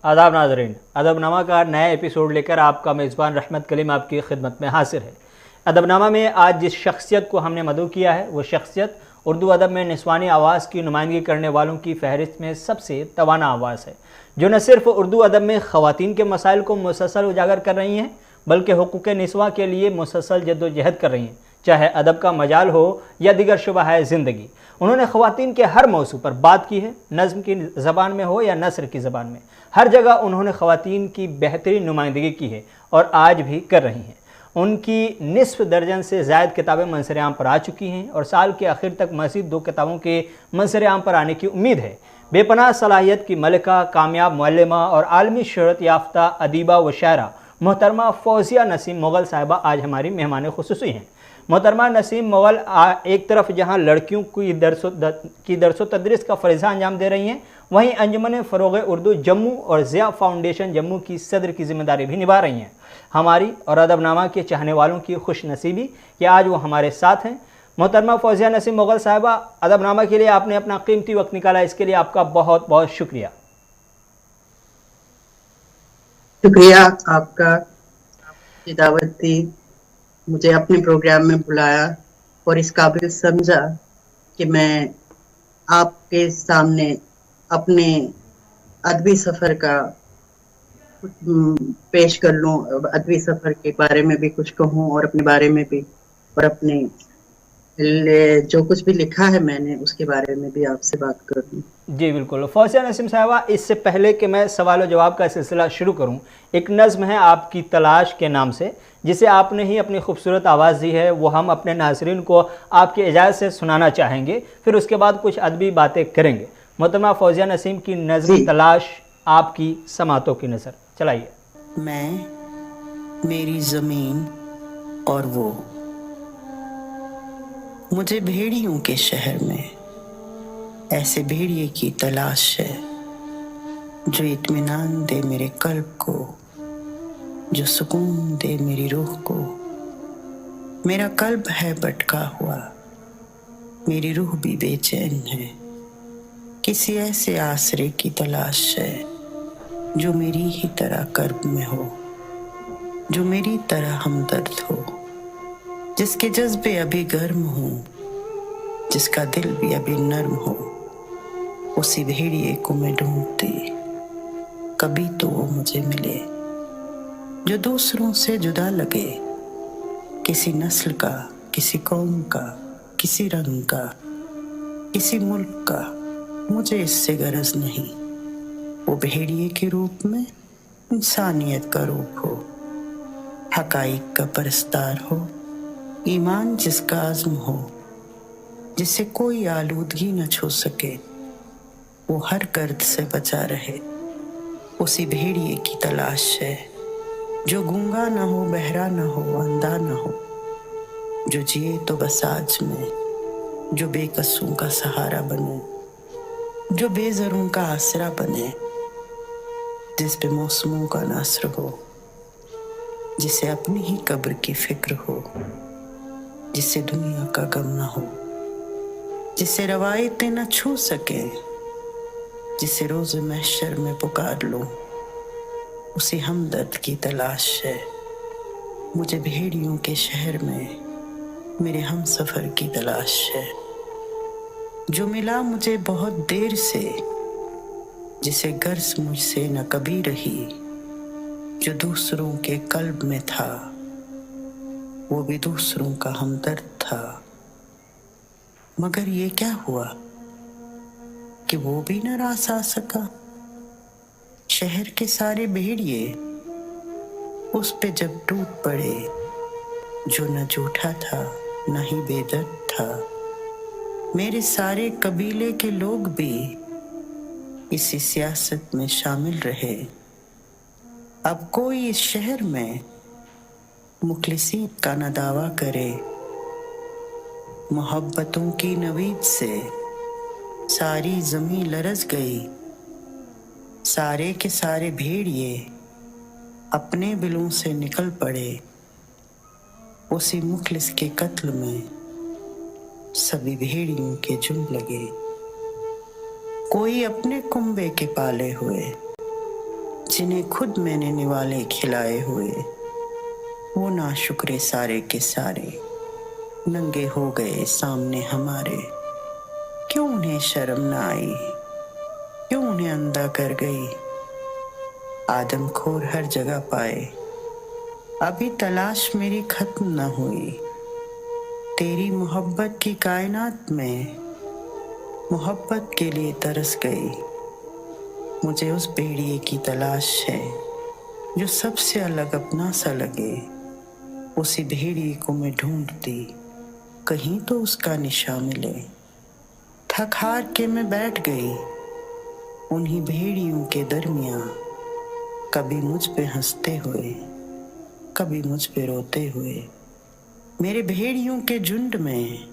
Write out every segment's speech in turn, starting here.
आदाब नाज़रीन, अदबनामा का नया एपिसोड लेकर आपका मेज़बान रहमत कलीम आपकी खिदमत में हाजिर है। अदबनामा में आज जिस शख्सियत को हमने मदऊ किया है वो शख्सियत उर्दू अदब में निस्वानी आवाज़ की नुमाइंदगी करने वालों की फहरिस्त में सबसे तवाना आवाज़ है, जो न सिर्फ उर्दू अदब में ख़वातीन के मसाइल को मुसलसल उजागर कर रही हैं बल्कि हुकूक़ निस्वा के लिए मुसलसल जद्दोजहद कर रही हैं, चाहे अदब का मजाल हो या दिगर शुबा ज़िंदगी। उन्होंने ख़वातीन के हर मौजू पर बात की है, नज़्म की ज़बान में हो या नसर की ज़बान में, हर जगह उन्होंने ख़वातीन की बेहतरीन नुमाइंदगी की है और आज भी कर रही हैं। उनकी निस्फ दर्जन से ज़ायद किताबें मंसर आम पर आ चुकी हैं और साल के आखिर तक मज़ीद 2 किताबों के मंसर आम पर आने की उम्मीद है। बेपनाह सलाहियत की मलिका, कामयाब मुअल्लिमा और आलमी शोहरत याफ्ता अदीबा व शायरा मोहतरमा फौजिया नसीम मुग़ल साहिबा आज हमारी मेहमान खुसूसी हैं। मोहतरमा नसीम मुग़ल एक तरफ जहाँ लड़कियों की दरसो तदरीस का फ़रीज़ा अंजाम दे रही हैं, वहीं अंजुमन फ़रोग़ उर्दू जम्मू और ज़िया फाउंडेशन जम्मू की सदर की ज़िम्मेदारी भी निभा रही हैं। हमारी और अदबनामा के चाहने वालों की खुश नसीबी कि आज वो हमारे साथ हैं। मोहतरमा फौजिया नसीम मुग़ल साहिबा, अदबनामा के लिए आपने अपना कीमती वक्त निकाला, इसके लिए आपका बहुत बहुत शुक्रिया। शुक्रिया आपका, आपकी दावत दी, मुझे अपने प्रोग्राम में बुलाया और इस काबिल समझा कि मैं आपके सामने अपने अदबी सफ़र का पेश कर लूं, अदबी सफ़र के बारे में भी कुछ कहूं और अपने बारे में भी, और अपने जो कुछ भी लिखा है मैंने उसके बारे में भी आपसे बात करूं। जी बिल्कुल। फौजिया नसीम साहिबा, इससे पहले कि मैं सवाल और जवाब का सिलसिला शुरू करूं, एक नज़्म है आपकी तलाश के नाम से, जिसे आपने ही अपनी खूबसूरत आवाज़ दी है, वो हम अपने नाज़रीन को आपकी इजाज़त से सुनाना चाहेंगे, फिर उसके बाद कुछ अदबी बातें करेंगे। मोहतरमा फौजिया नसीम की नज़्म तलाश, आपकी समातों की नज़र, चलाइए। मैं, मेरी ज़मीन और वो, मुझे भेड़ियों के शहर में ऐसे भेड़िए की तलाश है जो इत्मीनान दे मेरे कल्ब को, जो सुकून दे मेरी रूह को। मेरा कल्ब है भटका हुआ, मेरी रूह भी बेचैन है, किसी ऐसे आसरे की तलाश है जो मेरी ही तरह कर्ब में हो, जो मेरी तरह हमदर्द हो, जिसके जज्बे अभी गर्म हो, जिसका दिल भी अभी नर्म हो। उसी भेड़िए को मैं ढूंढती, कभी तो वो मुझे मिले जो दूसरों से जुदा लगे, किसी नस्ल का, किसी कौम का, किसी रंग का, किसी मुल्क का, मुझे इससे गरज नहीं। वो भेड़िए के रूप में इंसानियत का रूप हो, हकाइक का परस्तार हो, ईमान जिसका आज़म हो, जिसे कोई आलूदगी न छू सके, वो हर गर्द से बचा रहे। उसी भेड़िए की तलाश है जो गूंगा न हो, बहरा न हो, अंधा न हो, जो जिए तो बस आज में, जो बेकसूं का सहारा बने, जो बेज़रों का आसरा बने, जिस पे मौसमों का नासर हो, जिसे अपनी ही कब्र की फिक्र हो, जिसे दुनिया का गम न हो, जिसे रवायतें न छू सके, जिसे रोज़ महशर में पुकार लो। उसी हमदर्द की तलाश है मुझे भेड़ियों के शहर में, मेरे हम सफ़र की तलाश है जो मिला मुझे बहुत देर से, जिसे गर्ज मुझसे न कभी रही, जो दूसरों के कल्ब में था, वो भी दूसरों का हमदर्द था। मगर ये क्या हुआ कि वो भी न रास आ सका। शहर के सारे भेड़िए उस पे जब टूट पड़े, जो न झूठा था न ही बेदर्द था। मेरे सारे कबीले के लोग भी इसी सियासत में शामिल रहे। अब कोई इस शहर में मुखलिसीन का न दावा करे। मोहब्बतों की नवीद से सारी ज़मीं लरज़ गई। सारे के सारे भेड़िए अपने बिलों से निकल पड़े। उसी मुखलिस के कत्ल में सभी भेड़ियों के झुंड लगे। कोई अपने कुंबे के पाले हुए, जिन्हें खुद मैंने निवाले खिलाए हुए, वो नाशुक्रे सारे के सारे नंगे हो गए सामने हमारे। क्यों उन्हें शर्म न आई, क्यों उन्हें अंधा कर गई। आदमखोर हर जगह पाए, अभी तलाश मेरी खत्म न हुई। तेरी मोहब्बत की कायनात में मोहब्बत के लिए तरस गई। मुझे उस भेड़िए की तलाश है जो सबसे अलग अपना सा लगे। उसी भेड़िए को मैं ढूंढती, कहीं तो उसका निशा मिले। थक हार के मैं बैठ गई उन्हीं भेड़ियों के दरमियां, कभी मुझ पे हंसते हुए, कभी मुझ पे रोते हुए। मेरे भेड़ियों के झुंड में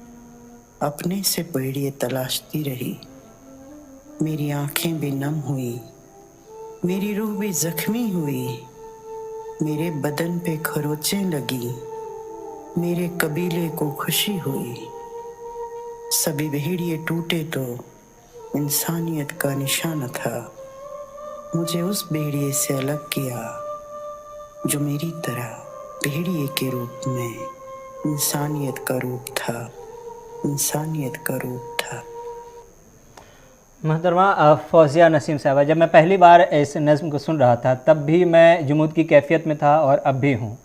अपने से भेड़िए तलाशती रही। मेरी आंखें भी नम हुई, मेरी रूह भी जख्मी हुई। मेरे बदन पे खरोंचें लगी, मेरे कबीले को खुशी हुई। सभी भेड़िए टूटे तो इंसानियत का निशान था। मुझे उस भेड़िए से अलग किया जो मेरी तरह भेड़िए के रूप में इंसानियत का रूप था, इंसानियत का रूप था। मोहतरमा फौजिया नसीम साहबा, जब मैं पहली बार इस नज़्म को सुन रहा था तब भी मैं जुमूद की कैफियत में था और अब भी हूँ।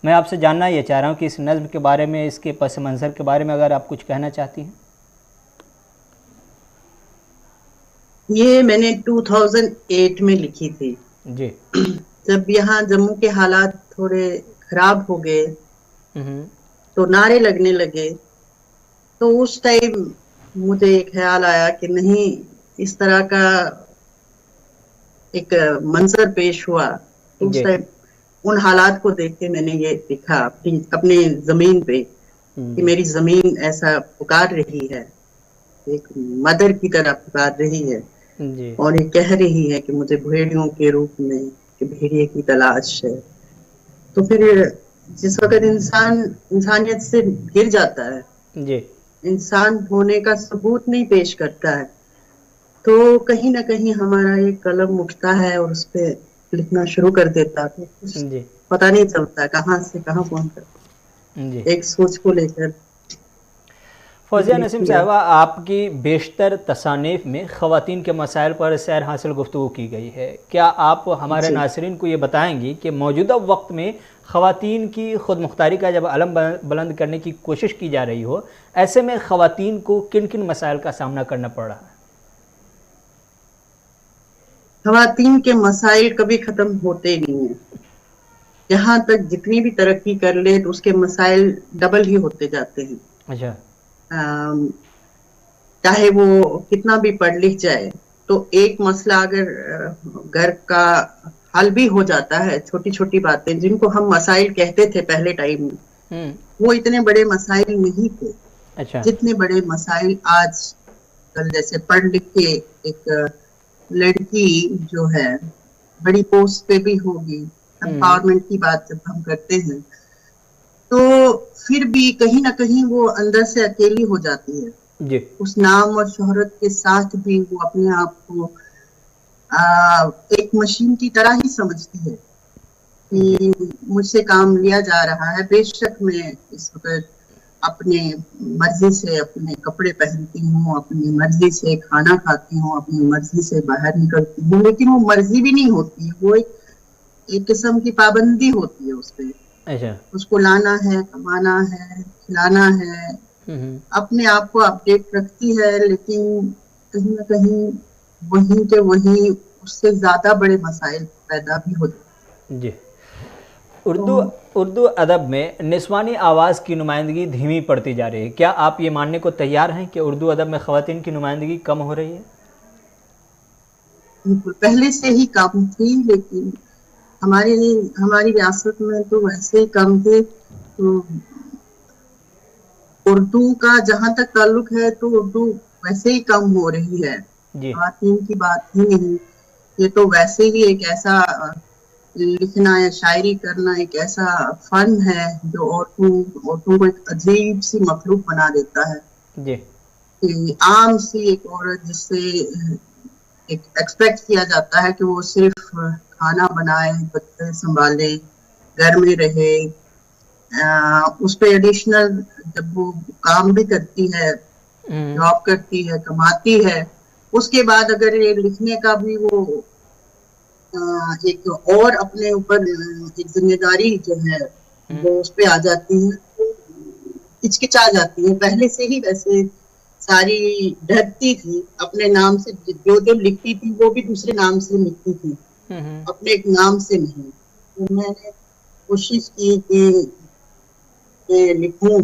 मैं आपसे जानना ये चाह रहा हूँ कि इस नज़्म के बारे में, इसके पस मंज़र के बारे में अगर आप कुछ कहना चाहती हैं। ये मैंने 2008 में लिखी थी जी। जब यहाँ जम्मू के हालात थोड़े खराब हो गए तो नारे लगने लगे, तो उस टाइम मुझे ख्याल आया कि नहीं, इस तरह का एक मंजर पेश हुआ। तो उस टाइम उन हालात को देख के मैंने ये लिखा अपनी जमीन पे कि मेरी जमीन ऐसा पुकार रही है, एक मदर की तरह पुकार रही है जी। और ये कह रही है कि मुझे भेड़ियों के रूप में कि भेड़िए की तलाश है। तो फिर जिस वक्त इंसान इंसानियत से गिर जाता है जी, इंसान होने का सबूत नहीं पेश करता है, तो कहीं ना कहीं हमारा ये कलम उठता है और उस पे लिखना शुरू कर देता है। तो कुछ जी, पता नहीं चलता कहाँ से कहाँ पहुंचता, जी। एक सोच को लेकर। फौजिया नसीम साहबा, आपकी बेशतर तसानीफ में ख़वातीन के मसाइल पर सैर हासिल गुफ्तगू की गई है। क्या आप हमारे नाज़रीन को ये बताएंगी कि मौजूदा वक्त में ख़वातीन की खुद मुख्तारी का जब अलम बुलंद करने की कोशिश की जा रही हो, ऐसे में ख़वातीन को किन किन मसाइल का सामना करना पड़ रहा है? ख़वातीन के मसाइल कभी ख़त्म होते नहीं है। यहाँ तक जितनी भी तरक्की कर ले तो उसके मसाइल डबल ही होते जाते हैं। अच्छा। चाहे वो कितना भी पढ़ लिख जाए तो एक मसला अगर घर का हल भी हो जाता है, छोटी छोटी बातें जिनको हम मसाइल कहते थे पहले टाइम में, वो इतने बड़े मसाइल नहीं थे। अच्छा। जितने बड़े मसाइल आज कल, जैसे पढ़ लिख के एक लड़की जो है बड़ी पोस्ट पे भी होगी, एम्पावरमेंट की बात जब हम करते हैं, तो फिर भी कहीं ना कहीं वो अंदर से अकेली हो जाती है जी। उस नाम और शोहरत के साथ भी वो अपने आप को एक मशीन की तरह ही समझती है कि मुझसे काम लिया जा रहा है। बेशक मैं इस वक्त अपने मर्जी से अपने कपड़े पहनती हूँ, अपनी मर्जी से खाना खाती हूँ, अपनी मर्जी से बाहर निकलती हूँ, लेकिन वो मर्जी भी नहीं होती है, वो एक किस्म की पाबंदी होती है उस पर। अच्छा। उसको लाना है, कमाना है, खिलाना है, अपने आप को अपडेट रखती है, लेकिन कहीं ना कहीं वहीं के वहीं उससे ज्यादा बड़े मसाइल पैदा भी होते हैं। जी। उर्दू अदब में निस्वानी आवाज़ की नुमाइंदगी धीमी पड़ती जा रही है। क्या आप ये मानने को तैयार हैं कि उर्दू अदब में ख़वातीन की नुमाइंदगी कम हो रही है? बिल्कुल, पहले से ही कम थी, लेकिन हमारी रियासत में तो वैसे ही कम थे। तो उर्दू का जहां तक ताल्लुक है तो उर्दू वैसे ही कम हो रही है, ख़वातीन की बात ही नहीं। ये तो वैसे ही एक ऐसा लिखना या शायरी करना एक ऐसा फन है जो औरतों को एक अजीब सी मखलूक बना देता है जी। कि आम सी एक औरत जिससे एक एक्सपेक्ट किया जाता है कि वो सिर्फ खाना बनाए, बच्चे संभाले, घर में रहे, उस पे एडिशनल जब वो काम भी करती है, जॉब करती है, कमाती है, उसके बाद अगर ये लिखने का भी वो एक और अपने ऊपर एक जिम्मेदारी जो है वो उस पे आ जाती है, हिचकिचा जाती है। पहले से ही वैसे सारी डरती थी अपने नाम से, जो जो लिखती थी वो भी दूसरे नाम से लिखती थी, अपने एक नाम से नहीं। तो मैंने कोशिश की कि लिखूं,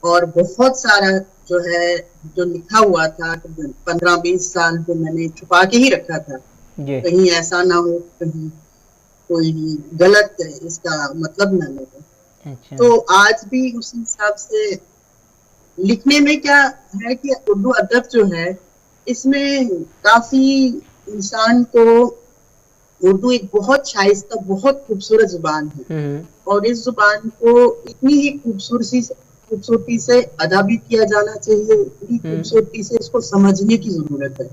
और बहुत सारा जो है जो लिखा हुआ था 15-20 साल जो मैंने छुपा के ही रखा था, कहीं ऐसा ना हो कहीं कोई गलत इसका मतलब ना लगे। अच्छा। तो आज भी उस हिसाब से लिखने में क्या है कि उर्दू अदब जो है इसमें काफी इंसान को, उर्दू एक बहुत शाइस्ता, बहुत खूबसूरत जुबान है, और इस जुबान को इतनी ही खूबसूरती से अदा भी किया जाना चाहिए, इतनी खूबसूरती से इसको समझने की जरूरत है।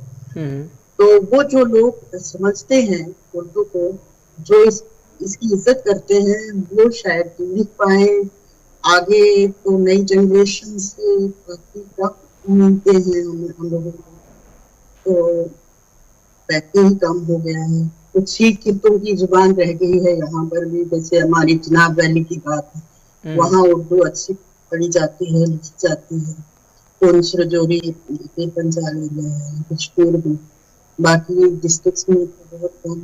तो वो जो लोग समझते हैं उर्दू को, जो इसकी इज्जत करते हैं, वो शायद लिख पाए आगे। तो नई जनरेशन से मिलते हैं हम लोगों को, तो पैसे ही कम हो गया है। कुछ ही खितों की जुबान रह गई है यहाँ पर भी, जैसे हमारी चिनाब वैली की बात है, वहाँ उर्दू अच्छी पढ़ी जाती है, लिखी जाती है। पुंछ, रजौरी, पंजाबी है, कुछ भी, बाकी डिस्ट्रिक्ट्स में तो बहुत कम।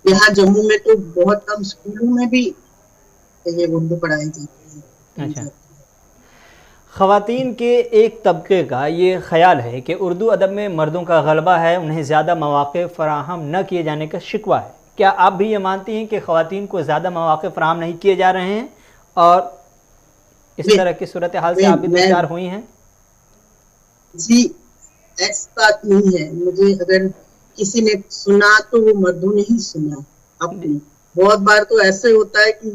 यहाँ जम्मू में तो बहुत कम स्कूलों में भी ये उर्दू पढ़ाई जाती है। अच्छा। ख़वातीन के एक तबके का ये ख्याल है कि उर्दू अदब में मर्दों का गलबा है, उन्हें ज़्यादा मौक़े फ़राहम न किए जाने का शिकवा है। क्या आप भी ये मानती हैं कि ख़वातीन को ज़्यादा मौक़े फ़राहम नहीं किए जा रहे हैं, और इस तरह की सूरत हाल से आप भी दो चार हुई हैं? जी, ऐसी बात नहीं है। मुझे अगर किसी ने सुना तो वो मर्दों ने ही सुना अपनी। बहुत बार तो ऐसे होता है कि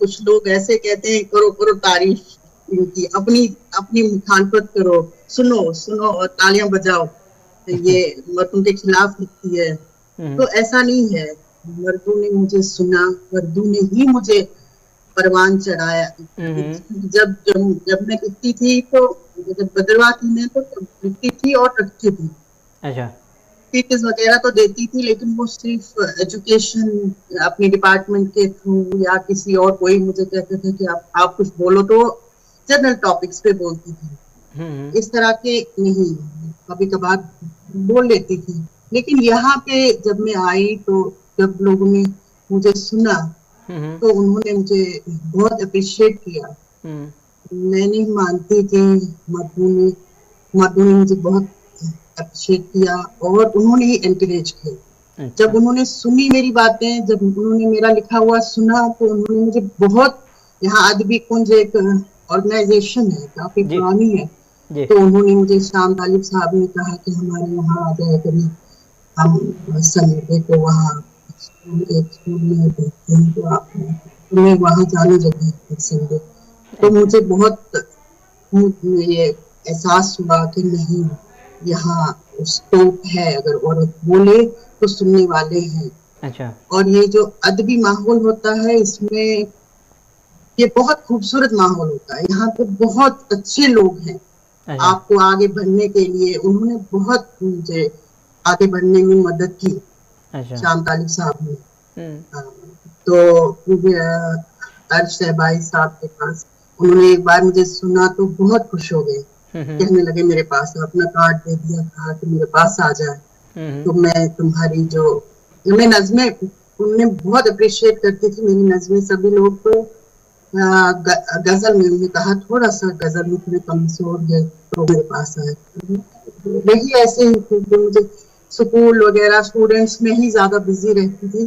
कुछ लोग ऐसे कहते हैं, करो करो तारीफ इनकी, अपनी मुखालफत करो, सुनो और तालियां बजाओ, ये मर्दों के खिलाफ लिखती है। तो ऐसा नहीं है, मर्दों ने मुझे सुना, मर्दों ने ही मुझे परवान चढ़ाया। जब मैं लिखती थी, तो जब बदरवा थी मैं, तो लिखती थी और रखती थी। अच्छा। स्पीचेस वगैरह तो देती थी, लेकिन वो सिर्फ एजुकेशन अपने डिपार्टमेंट के थ्रू, या किसी और कोई मुझे कहते थे कि आप कुछ बोलो, तो जनरल टॉपिक्स पे बोलती थी। इस तरह के नहीं, कभी कभार बोल लेती थी। लेकिन यहाँ पे जब मैं आई, तो जब लोगों ने मुझे सुना, तो उन्होंने मुझे बहुत अप्रिशिएट किया। मैं नहीं मानती कि मर्दों ने मुझे बहुत अप्रिशिएट किया, और उन्होंने ही एनकरेज किया। जब उन्होंने सुनी मेरी बातें, जब उन्होंने मेरा लिखा हुआ सुना, तो उन्होंने मुझे बहुत, यहाँ अदबी कुंज एक ऑर्गेनाइजेशन है, काफी पुरानी है, तो उन्होंने मुझे शाम तालिब साहब ने कहा कि हमारे यहाँ आ जाए कभी, हम संडे को वहाँ स्कूल में देखते हैं, तो आप तुम्हें वहाँ जाने जगह संडे। तो मुझे बहुत ये एहसास हुआ कि नहीं, यहाँ स्कोप है, अगर औरत बोले तो सुनने वाले हैं। अच्छा। और ये जो अदबी माहौल होता है, इसमें ये बहुत खूबसूरत माहौल होता है। यहाँ पे बहुत अच्छे लोग हैं। अच्छा। आपको आगे बढ़ने के लिए उन्होंने बहुत मुझे आगे बढ़ने में मदद की। अच्छा। शाम तालिब साहब ने। तो अर्श शहबाई साहब के पास उन्होंने एक बार मुझे सुना, तो बहुत खुश हो गए, कहने लगे मेरे पास, अपना कार्ड दे दिया, कहा कि मेरे पास आ जाए, तो मैं तुम्हारी जो मैं नज़में, उन्होंने बहुत अप्रिशिएट करती थी मेरी नज़में। सभी लोग तो गजल में, उन्होंने कहा थोड़ा सा गजल में तुम्हें कमजोर है, तो मेरे पास आए। यही ऐसे ही थी, मुझे स्कूल वगैरह स्टूडेंट्स में ही ज्यादा बिजी रहती थी,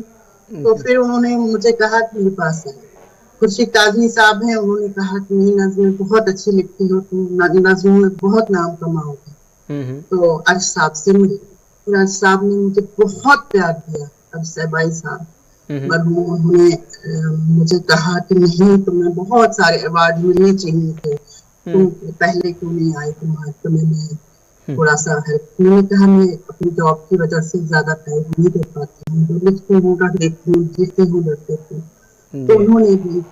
तो फिर उन्होंने मुझे कहा कि मेरे पास है। खुर्शीद काज़मी साहब हैं, उन्होंने कहा कि मेरी नज़में बहुत अच्छी लिखती हो, तुम नज़मों में बहुत नाम कमाओगे। तो अर्श साहब से मिली, फिर अर्श साहब ने मुझे बहुत प्यार दिया। अर्श शहबाई साहब मरहूम, उन्होंने मुझे कहा कि नहीं, तुम्हें बहुत सारे अवार्ड मिलने चाहिए थे, तुम पहले क्यों नहीं आई, तुम्हें मैं थोड़ा सा हेल्प। मैंने कहा मैं अपनी जॉब की वजह से ज्यादा टाइम नहीं दे पाती हूँ, जो लिखती हूँ रख देती हूँ, जिससे हूँ रख देती हूँ। तो जी। उन्होंने भी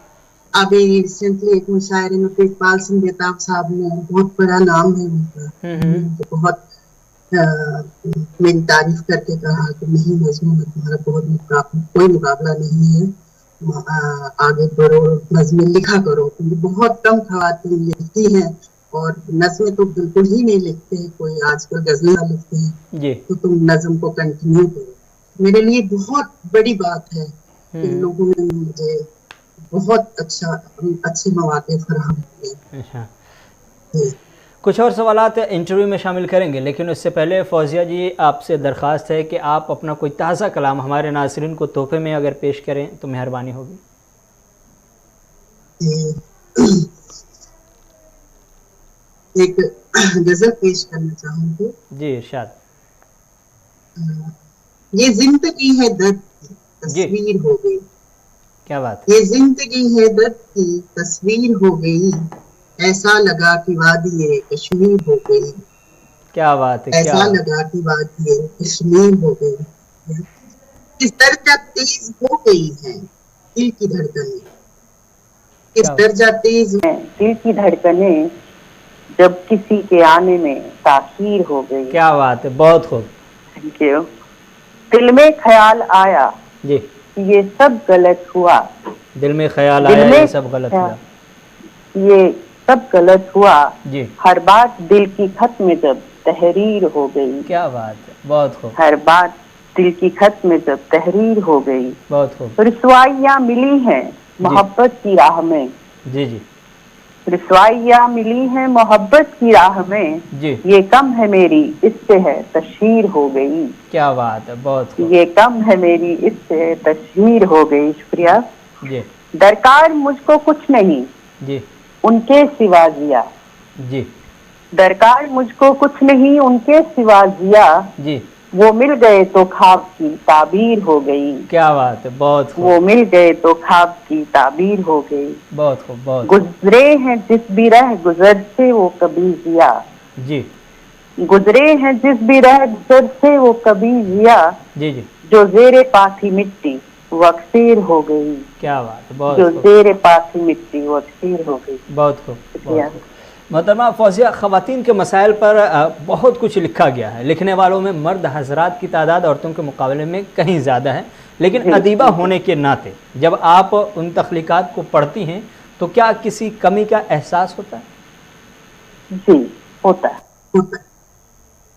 अभी रिसेंटली एक मुशायरे में प्रितपाल सिंह बेताब साहब ने, बहुत बड़ा नाम है उनका, हम्म। मुझे बहुत मेरी तारीफ करके कहा कि नहीं नज़्म में तुम्हारा बहुत कोई मुकाबला नहीं है, आगे बढ़ो, नज़्में लिखा करो, क्योंकि बहुत कम ख़वातीन लिखती हैं और नज़्में तो बिल्कुल ही नहीं लिखते हैं, कोई आजकल गज़लें लिखते हैं। जी। तो तुम नज़्म को कंटिन्यू करो। मेरे लिए बहुत बड़ी बात है कि लोगों ने मुझे बहुत अच्छे मौके फराहम किए। अच्छा, कुछ और सवालात इंटरव्यू में शामिल करेंगे, लेकिन उससे पहले फौजिया जी आपसे दरख्वास्त है कि आप अपना कोई ताज़ा कलाम हमारे नाज़रीन को तोहफे में अगर पेश करें तो मेहरबानी होगी। एक गजल पेश करना चाहूंगी। जी इरशाद। ये जिंदगी है दर्द की तस्वीर हो गई। क्या बात। ये जिंदगी है दर्द की तस्वीर हो गई, ऐसा लगा कि वादी कश्मीर हो गई। क्या बात है। ऐसा लगा कि वादी कश्मीर हो गई। किस दर्जा तेज हो गई है दिल की धड़कनें, किस दर्जा तेज है दिल की धड़कनें, जब किसी के आने में ताखीर हो गई। क्या बात है, बहुत खूब। Thank you. दिल में ख्याल आया जी, ये सब गलत हुआ। दिल में ख्याल आया ये सब गलत हुआ। ये सब गलत हुआ जी। हर बात दिल की खत में जब तहरीर हो गई। क्या बात है, बहुत खूब। हर बात दिल की खत में जब तहरीर हो गई। बहुत खूब। रुसवाइयाँ मिली हैं मोहब्बत की राह में। जी जी। रुसवाइयाँ मिली हैं मोहब्बत की राह में जी। ये कम है मेरी इससे है तशहीर हो गई। क्या बात है, बहुत खूब। ये कम है मेरी इससे तशहीर हो गई। शुक्रिया जी। दरकार मुझको कुछ नहीं जी। उनके सिवा जिया। जी। दरकार मुझको कुछ नहीं उनके सिवा जिया। जी। वो मिल गए तो ख्वाब की ताबीर हो गई। क्या बात है, बहुत खूब। वो मिल गए तो ख्वाब की ताबीर हो गई। बहुत खूब, बहुत। गुजरे हैं जिस भी रह गुजर से वो कभी जिया। जी। गुजरे हैं जिस भी रह गुजर से वो कभी जिया। जी जी। जो जेरे पाथी मिट्टी वो अक्सर हो गई। क्या बात है, बहुत। जो जेरे पाथी मिट्टी वो अक्सर हो गई। बहुत खूब। मोहतरमा फौजिया, ख़वातीन के मसाइल पर बहुत कुछ लिखा गया है। लिखने वालों में मर्द हजरात की तादाद औरतों के मुकाबले में कहीं ज़्यादा है, लेकिन अदीबा होने के नाते जब आप उन तख्लीक़ात को पढ़ती हैं तो क्या किसी कमी का एहसास होता है? जी होता है।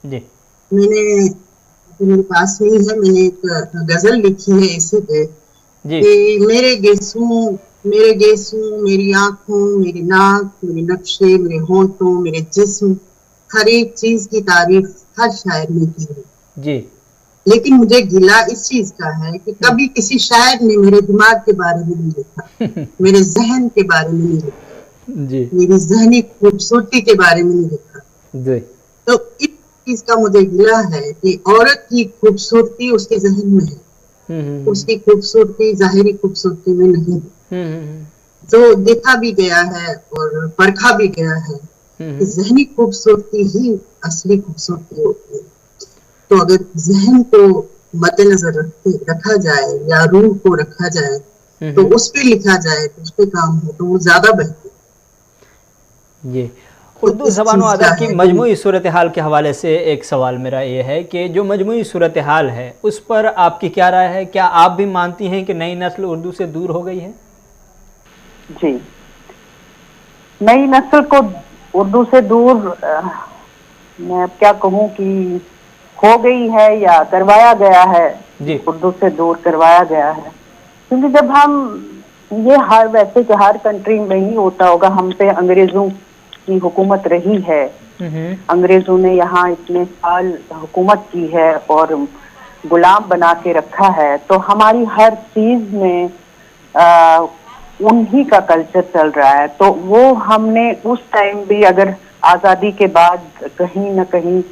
जी। मेरे पास नहीं है, मैंने एक गजल लिखी है इसी पे कि मेरे गेसों मेरी आंखों मेरी नाक मेरे नक्शे मेरे होंठों मेरे जिस्म हर एक चीज की तारीफ हर शायर ने की है। जी। लेकिन मुझे गिला इस चीज का है कि कभी किसी शायर ने मेरे दिमाग के बारे में नहीं लिखा, मेरे जहन के बारे में नहीं लिखा। जी। मेरी जहनी खूबसूरती के बारे में नहीं लिखा। जी। तो इस चीज का मुझे गिला है कि औरत की खूबसूरती उसके जहन में है, उसकी खूबसूरती जाहिरी खूबसूरती में नहीं है। जो देखा भी गया है और परखा भी गया है कि जहनी खूबसूरती ही असली खूबसूरती होती है। तो अगर जहन को मद्देनजर रखा जाए या रूह को रखा जाए तो उस पे लिखा जाए, तो उस पे काम हो तो वो ज्यादा बेहतर। जी। उर्दू ज़बान व अदब की मजमूई सूरत हाल के हवाले से एक सवाल मेरा ये है कि जो मजमूई सूरत हाल है उस पर आपकी क्या राय है? क्या आप भी मानती हैं कि नई नस्ल उर्दू से दूर हो गई है? जी, नई नस्ल को उर्दू से दूर मैं अब क्या कहूँ कि हो गई है या करवाया गया है। जी। उर्दू से दूर करवाया गया है, क्योंकि जब हम ये हर वैसे कि हर कंट्री में ही होता होगा, हम पे अंग्रेजों की हुकूमत रही है। अंग्रेजों ने यहाँ इतने साल हुकूमत की है और गुलाम बना के रखा है, तो हमारी हर चीज में उन्हीं का कल्चर चल रहा है। तो वो हमने उस टाइम भी अगर आज़ादी के बाद कहीं न कहीं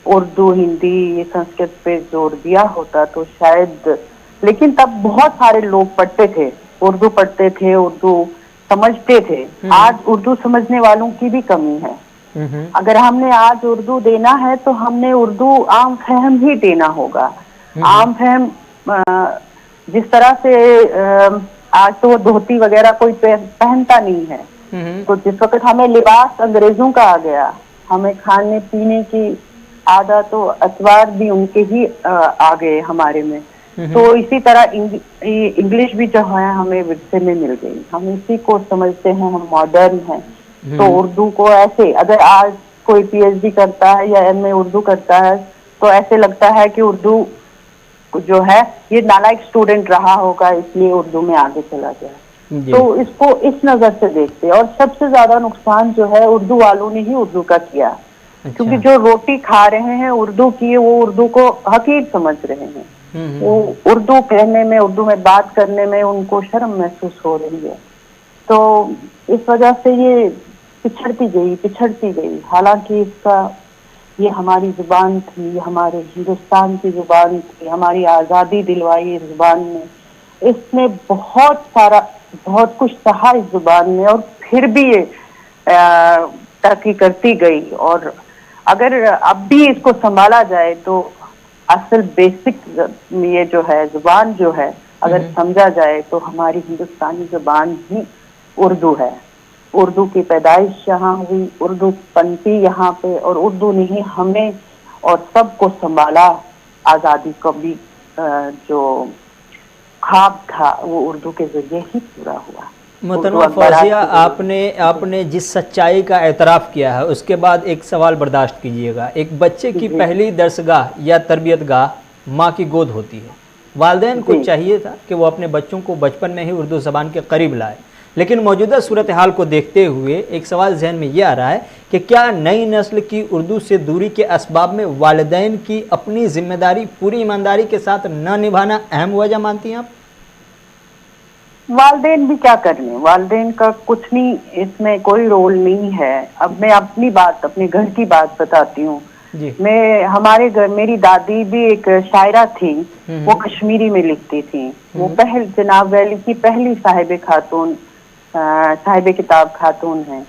उर्दू हिंदी संस्कृत पे जोर दिया होता तो शायद, लेकिन तब बहुत सारे लोग पढ़ते थे, उर्दू पढ़ते थे, उर्दू समझते थे। आज उर्दू समझने वालों की भी कमी है। अगर हमने आज उर्दू देना है तो हमने उर्दू आम फहम ही देना होगा। आम फहम जिस तरह से आज तो वो धोती वगैरह कोई पहनता नहीं है, तो जिस वक्त हमें लिबास अंग्रेजों का आ गया, हमें खाने पीने की आदत तो अतवार भी उनके ही आ गए हमारे में, तो इसी तरह इंग्लिश भी जो है हमें विरसे में मिल गई। हम इसी को समझते हैं, हम मॉडर्न हैं। तो उर्दू को ऐसे अगर आज कोई पीएचडी करता है या एमए उर्दू करता है तो ऐसे लगता है कि उर्दू जो है ये नालायक स्टूडेंट रहा होगा इसलिए उर्दू में आगे चला गया। तो इसको इस नजर से देखते हैं, और सबसे ज्यादा नुकसान जो है उर्दू वालों ने ही उर्दू का किया। क्योंकि जो रोटी खा रहे हैं उर्दू की, वो उर्दू को हकीर समझ रहे हैं। वो उर्दू कहने में, उर्दू में बात करने में उनको शर्म महसूस हो रही है। तो इस वजह से ये पिछड़ती गई। हालांकि इसका ये हमारी जुबान थी, हमारे हिंदुस्तान की जुबान थी, हमारी आज़ादी दिलवाई इस जुबान ने। इसने बहुत कुछ सहा इस जुबान में, और फिर भी ये तरक्की करती गई। और अगर अब भी इसको संभाला जाए तो असल बेसिक ये जो है जुबान जो है अगर समझा जाए तो हमारी हिंदुस्तानी जुबान ही उर्दू है। उर्दू की पैदाइश यहाँ हुई, उर्दू पनपी यहाँ पे, और उर्दू ने ही हमें और सबको संभाला। आज़ादी का भी जो ख्वाब था वो उर्दू के जरिए ही पूरा हुआ। मोहतरमा फौजिया, आपने जिस सच्चाई का एतराफ़ किया है उसके बाद एक सवाल बर्दाश्त कीजिएगा। एक बच्चे की पहली दरसगाह या तरबियतगाह माँ की गोद होती है। वालिदैन को चाहिए था कि वो अपने बच्चों को बचपन में ही उर्दू ज़बान के करीब लाए, लेकिन मौजूदा सूरत हाल को देखते हुए एक सवाल जहन में ये आ रहा है कि क्या नई नस्ल की उर्दू से दूरी के असबाब में वालिदैन की अपनी जिम्मेदारी पूरी ईमानदारी के साथ न निभाना अहम वजह मानती हैं आप? वालिदैन भी क्या करने, वालिदैन का कुछ नहीं, इसमें कोई रोल नहीं है। अब मैं अपनी बात, अपने घर की बात बताती हूँ। मैं हमारे घर, मेरी दादी भी एक शायरा थी, वो कश्मीरी में लिखती थी। वो जनाब वैली की पहली साहिब किताब खातून है।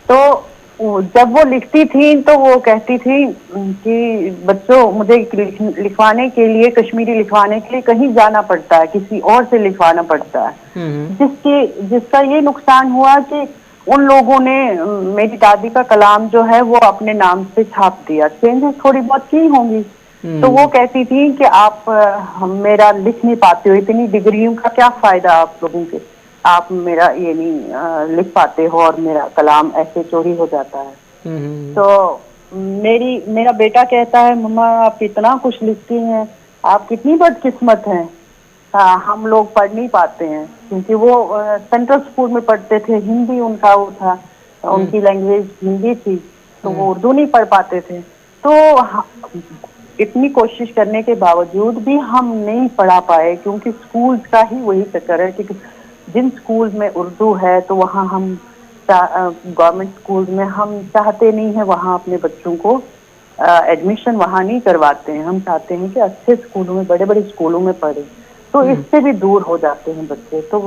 तो जब वो लिखती थी तो वो कहती थी कि बच्चों, मुझे लिखवाने के लिए, कश्मीरी लिखवाने के लिए कहीं जाना पड़ता है, किसी और से लिखवाना पड़ता है। जिसका ये नुकसान हुआ कि उन लोगों ने मेरी दादी का कलाम जो है वो अपने नाम से छाप दिया। चेंजेस थोड़ी बहुत की होंगी। तो वो कहती थी कि आप मेरा लिख नहीं पाते हो, इतनी डिग्रियों का क्या फायदा आप लोगों के, आप मेरा ये नहीं लिख पाते हो और मेरा कलाम ऐसे चोरी हो जाता है। तो मेरा बेटा कहता है, मम्मा आप इतना कुछ लिखती हैं, आप कितनी बदकिस्मत हैं, हम लोग पढ़ नहीं पाते हैं। क्योंकि वो सेंट्रल स्कूल में पढ़ते थे, हिंदी उनका वो था, उनकी लैंग्वेज हिंदी थी, तो वो उर्दू नहीं पढ़ पाते थे। तो इतनी कोशिश करने के बावजूद भी हम नहीं पढ़ा पाए, क्योंकि स्कूल का ही वही चक्कर है कि जिन स्कूल में उर्दू है तो वहाँ हम गवर्नमेंट स्कूल में हम चाहते नहीं है वहाँ अपने बच्चों को एडमिशन वहाँ नहीं करवाते हैं। हम चाहते हैं कि अच्छे स्कूलों में, बड़े बड़े स्कूलों में पढ़े। तो इससे भी दूर हो जाते हैं बच्चे। तो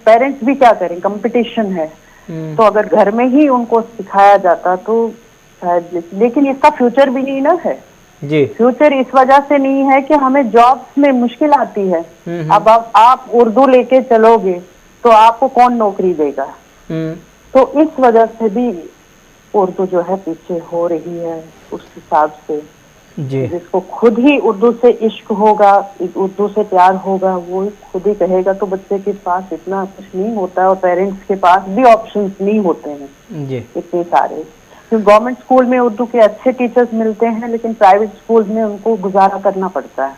पेरेंट्स भी क्या करें, कंपटीशन है। तो अगर घर में ही उनको सिखाया जाता तो शायद, लेकिन इसका फ्यूचर भी नहीं ना है जी। फ्यूचर इस वजह से नहीं है कि हमें जॉब्स में मुश्किल आती है। अब आप उर्दू लेके चलोगे तो आपको कौन नौकरी देगा। तो इस वजह से भी उर्दू जो है पीछे हो रही है उस हिसाब से जी। जिसको खुद ही उर्दू से इश्क होगा, उर्दू से प्यार होगा, वो खुद ही कहेगा। तो बच्चे के पास इतना कुछ नहीं होता है और पेरेंट्स के पास भी ऑप्शंस नहीं होते हैं जी। इतने सारे। क्योंकि गवर्नमेंट स्कूल में उर्दू के अच्छे टीचर्स मिलते हैं, लेकिन प्राइवेट स्कूल में उनको गुजारा करना पड़ता है।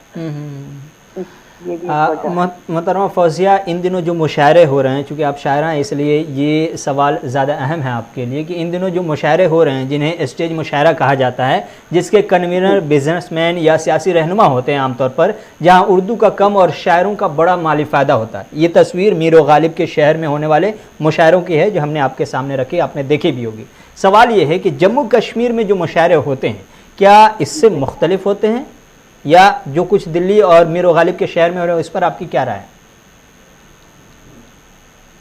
मोहतरमा फौजिया, इन दिनों जो मुशायरे हो रहे हैं, चूँकि आप शायरा हैं इसलिए ये सवाल ज़्यादा अहम है आपके लिए, कि इन दिनों जो मुशायरे हो रहे हैं जिन्हें स्टेज मुशायरा कहा जाता है, जिसके कन्वीनर बिजनेसमैन या सियासी रहनुमा होते हैं आमतौर पर, जहां उर्दू का कम और शायरों का बड़ा माली फ़ायदा होता है। ये तस्वीर मीर गालिब के शहर में होने वाले मुशायरों की है जो हमने आपके सामने रखी, आपने देखी भी होगी। सवाल ये है कि जम्मू कश्मीर में जो मुशायरे होते हैं क्या इससे मुख्तलिफ होते हैं, या जो कुछ दिल्ली और मीर गालिब के शहर में हो रहे हैं, इस पर आपकी क्या राय है?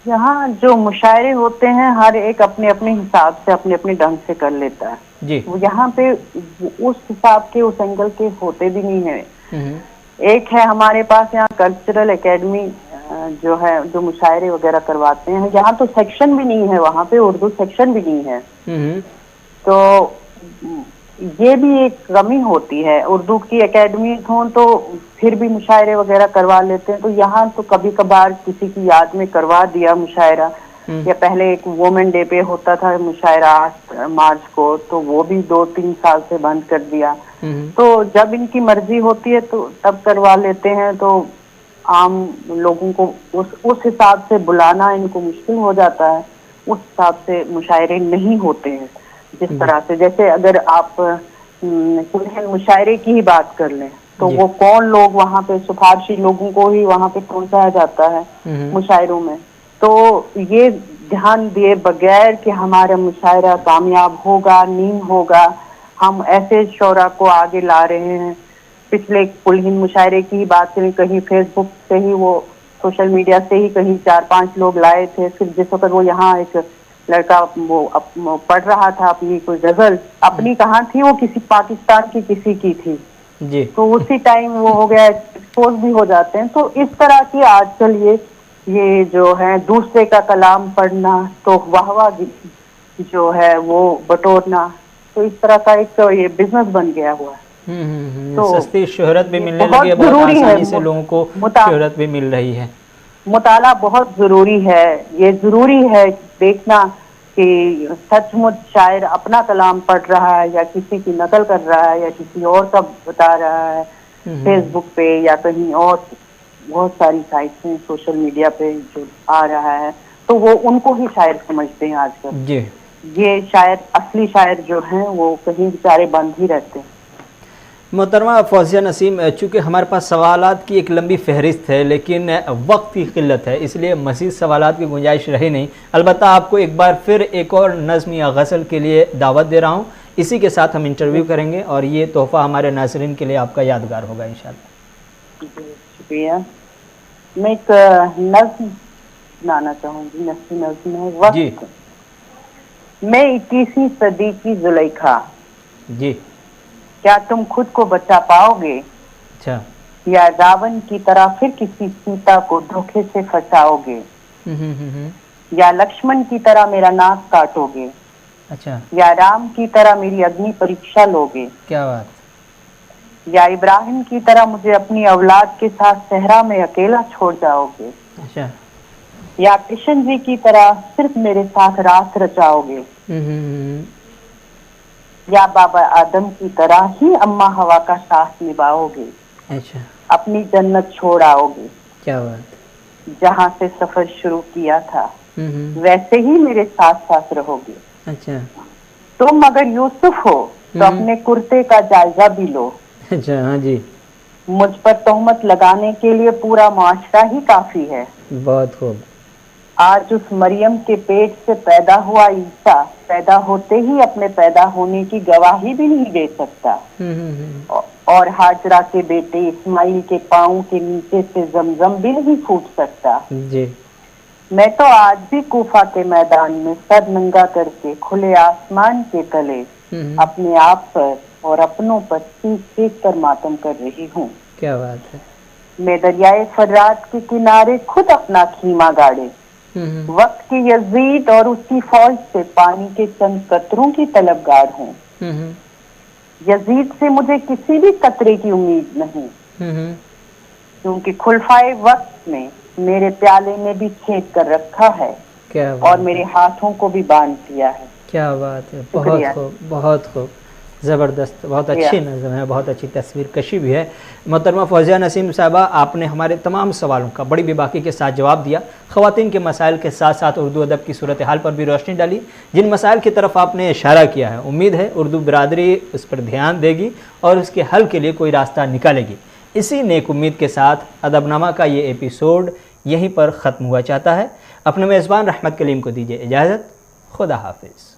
यहाँ जो मुशायरे होते हैं हर एक अपने अपने हिसाब से अपने अपने ढंग से कर लेता है जी। वो यहाँ पे उस हिसाब के उस एंगल के होते भी नहीं है। एक है हमारे पास यहाँ कल्चरल एकेडमी जो है जो मुशायरे वगैरह करवाते हैं, यहाँ तो सेक्शन भी नहीं है, वहाँ पे उर्दू सेक्शन भी नहीं है। तो ये भी एक कमी होती है। उर्दू की एकेडमी हो तो फिर भी मुशायरे वगैरह करवा लेते हैं, तो यहाँ तो कभी कभार किसी की याद में करवा दिया मुशायरा, या पहले एक वुमेन डे पे होता था मुशायरा 8 मार्च को, तो वो भी 2-3 साल से बंद कर दिया। तो जब इनकी मर्जी होती है तो तब करवा लेते हैं, तो आम लोगों को उस हिसाब से बुलाना इनको मुश्किल हो जाता है, उस हिसाब से मुशायरे नहीं होते हैं। जिस तरह से जैसे अगर आप कुल मुशायरे की ही बात कर लें तो वो कौन लोग वहाँ पे सिफारशी लोगों को ही वहाँ पे पहुंचाया जाता है मुशायरों में। तो ये ध्यान दिए बगैर कि हमारा मुशायरा कामयाब होगा नहीं होगा, हम ऐसे शोरा को आगे ला रहे हैं। पिछले कुलहीन मुशायरे की ही बात करें, कहीं फेसबुक से ही वो सोशल मीडिया से ही कहीं 4-5 लोग लाए थे। फिर जिस वक्त वो यहाँ एक लड़का वो पढ़ रहा था अपनी कोई गजल, अपनी कहाँ थी वो किसी पाकिस्तान की किसी की थी जी। तो उसी टाइम वो हो गया, एक्सपोज भी हो जाते हैं। तो इस तरह की आजकल ये जो है दूसरे का कलाम पढ़ना तो वाहवा जो है वो बटोरना, तो इस तरह का एक तो ये बिजनेस बन गया हुआ है। तो सस्ती शोहरत भी मिलने लगी है, बहुत आसानी से लोगों को शोहरत भी मिल रही है। मुताला बहुत जरूरी है। ये जरूरी है देखना कि सचमुच शायर अपना कलाम पढ़ रहा है या किसी की नकल कर रहा है या किसी और का बता रहा है फेसबुक पे या कहीं और, बहुत सारी साइट्स हैं सोशल मीडिया पे जो आ रहा है, तो वो उनको ही शायर समझते हैं आजकल जी। ये शायर असली शायर जो हैं वो कहीं बेचारे बंद ही रहते हैं। मोहतरमा फौजिया नसीम, चूँकि हमारे पास सवालात की एक लंबी फहरिस्त है लेकिन वक्त की किल्लत है, इसलिए मज़ीद सवालात की गुंजाइश रही नहीं। अलबत्ता आपको एक बार फिर एक और नज़्म या गज़ल के लिए दावत दे रहा हूँ, इसी के साथ हम इंटरव्यू करेंगे और ये तोहफ़ा हमारे नाज़रीन के लिए आपका यादगार होगा इंशाअल्लाह। शुक्रिया। मैं एक नज़्म सुनाना चाहूँगी। नज़्म है वक्त। मैं 21वीं सदी की जुलेखा जी, क्या तुम खुद को बचा पाओगे? अच्छा। या रावण की तरह फिर किसी सीता को धोखे से फंसाओगे? या लक्ष्मण की तरह मेरा नाक काटोगे? अच्छा। या राम की तरह मेरी अग्नि परीक्षा लोगे? क्या बात। या इब्राहिम की तरह मुझे अपनी औलाद के साथ सहरा में अकेला छोड़ जाओगे? अच्छा। या कृष्ण जी की तरह सिर्फ मेरे साथ रात रचाओगे? या बाबा आदम की तरह ही अम्मा हवा का साथ निभाओगे? अच्छा। अपनी जन्नत छोड़ आओगे? क्या बात। जहाँ से सफर शुरू किया था वैसे ही मेरे साथ साथ रहोगे? अच्छा। तुम अगर यूसुफ हो तो अपने कुर्ते का जायजा भी लो। अच्छा। हाँ जी। मुझ पर तोहमत लगाने के लिए पूरा मुआशरा ही काफी है। बहुत खूब। आज उस मरियम के पेट से पैदा हुआ ईसा पैदा होते ही अपने पैदा होने की गवाही भी नहीं दे सकता। और हाजरा के बेटे इस्माइल के पाँव के नीचे से जमजम भी नहीं फूट सकता जी। मैं तो आज भी कूफा के मैदान में सर नंगा करके खुले आसमान के तले अपने आप पर और अपनों पर चीख कर मातम कर रही हूँ। क्या बात है। मैं दरियाए फरात के किनारे खुद अपना खीमा गाड़े वक्त की यजीद और उसकी फौज से पानी के चंद कतरों की तलबगार हूँ। यजीद से मुझे किसी भी कतरे की उम्मीद नहीं, क्योंकि खुलफाए वक्त में मेरे प्याले में भी छेद कर रखा है। क्या और मेरे हाथों को भी बांध दिया है। क्या बात है। बहुत खूब, बहुत खूब, ज़बरदस्त, बहुत अच्छी नज़म है, बहुत अच्छी तस्वीर कशी भी है। मोहतरमा फौजिया नसीम साहबा, आपने हमारे तमाम सवालों का बड़ी बेबाकी के साथ जवाब दिया। ख़वातीन के मसाइल के साथ साथ उर्दू अदब की सूरत हाल पर भी रोशनी डाली। जिन मसाइल की तरफ आपने इशारा किया है, उम्मीद है उर्दू बिरादरी उस पर ध्यान देगी और उसके हल के लिए कोई रास्ता निकालेगी। इसी नेक उम्मीद के साथ अदबनामा का ये एपिसोड यहीं पर ख़त्म हुआ चाहता है। अपने मेज़बान रहमत कलीम को दीजिए इजाज़त। खुदा हाफिज़।